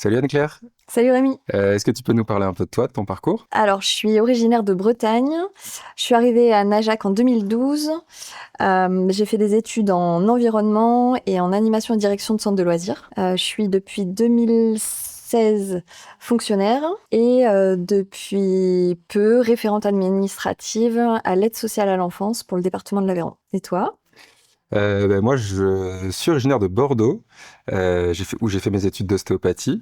Salut Anne-Claire. Salut Rémi. Est-ce que tu peux nous parler un peu de toi, de ton parcours? Alors, je suis originaire de Bretagne. Je suis arrivée à Najac en 2012. J'ai fait des études en environnement et en animation et direction de centre de loisirs. Je suis depuis 2016 fonctionnaire et depuis peu référente administrative à l'aide sociale à l'enfance pour le département de l'Aveyron. Et toi? Moi, je suis originaire de Bordeaux, où j'ai fait mes études d'ostéopathie.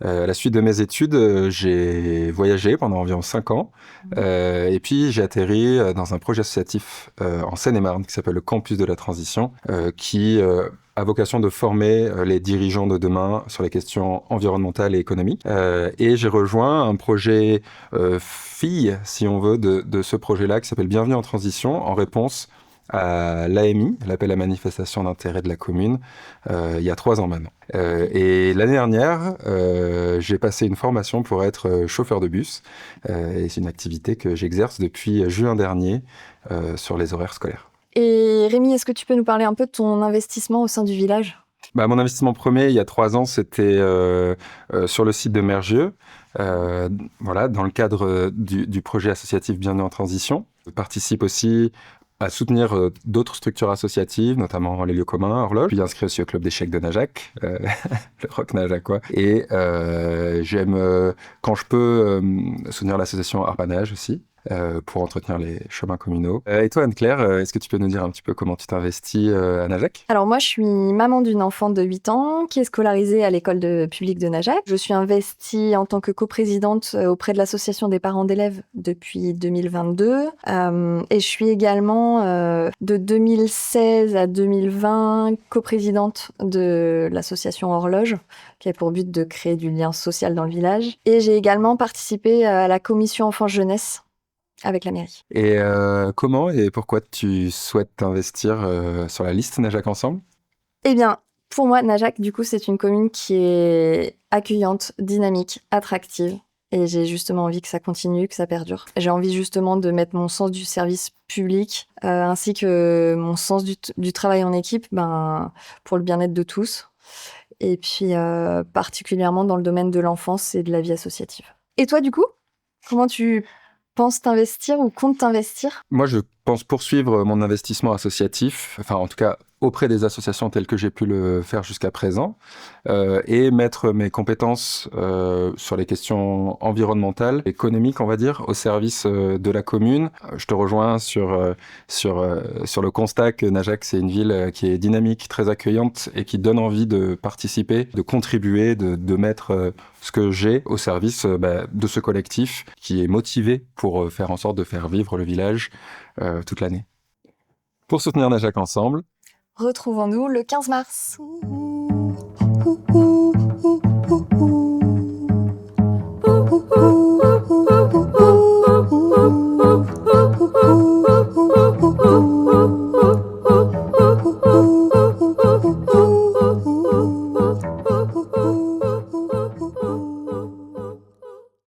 À la suite de mes études, j'ai voyagé pendant environ 5 ans. Et puis, j'ai atterri dans un projet associatif en Seine-et-Marne qui s'appelle le Campus de la Transition, qui a vocation de former les dirigeants de demain sur les questions environnementales et économiques. Et j'ai rejoint un projet fille, si on veut, de ce projet-là qui s'appelle Bienvenue en Transition, en réponse à l'AMI, l'appel à manifestation d'intérêt de la commune, il y a 3 ans maintenant. Et l'année dernière, j'ai passé une formation pour être chauffeur de bus. Et c'est une activité que j'exerce depuis juin dernier sur les horaires scolaires. Et Rémi, est-ce que tu peux nous parler un peu de ton investissement au sein du village? Mon investissement premier, il y a 3 ans, c'était sur le site de Mergieux, voilà, dans le cadre du projet associatif Bienvenue en Transition. Je participe aussi à soutenir d'autres structures associatives, notamment les lieux communs, Horloge. Puis inscrit aussi au club d'échecs de Najac, le rock najacois. Et j'aime, quand je peux, soutenir l'association Arpanage aussi, pour entretenir les chemins communaux. Et toi, Anne-Claire, est-ce que tu peux nous dire un petit peu comment tu t'investis à Najac? Alors moi, je suis maman d'une enfant de 8 ans qui est scolarisée à l'école publique de Najac. Je suis investie en tant que coprésidente auprès de l'association des parents d'élèves depuis 2022. Et je suis également de 2016 à 2020 coprésidente de l'association Horloge, qui a pour but de créer du lien social dans le village. Et j'ai également participé à la commission enfance-jeunesse avec la mairie. Et comment et pourquoi tu souhaites t'investir sur la liste Najac Ensemble? Eh bien, pour moi, Najac, du coup, c'est une commune qui est accueillante, dynamique, attractive. Et j'ai justement envie que ça continue, que ça perdure. J'ai envie justement de mettre mon sens du service public, ainsi que mon sens du travail en équipe, pour le bien-être de tous. Et puis, particulièrement dans le domaine de l'enfance et de la vie associative. Et toi, du coup, comment tu penses t'investir ou comptes t'investir? Moi, je pense poursuivre mon investissement associatif, enfin en tout cas auprès des associations telles que j'ai pu le faire jusqu'à présent, et mettre mes compétences sur les questions environnementales, économiques, on va dire, au service de la commune. Je te rejoins sur le constat que Najac, c'est une ville qui est dynamique, très accueillante et qui donne envie de participer, de contribuer, de mettre ce que j'ai au service de ce collectif qui est motivé pour faire en sorte de faire vivre le village toute l'année. Pour soutenir Najac Ensemble, Retrouvons-nous le 15 mars.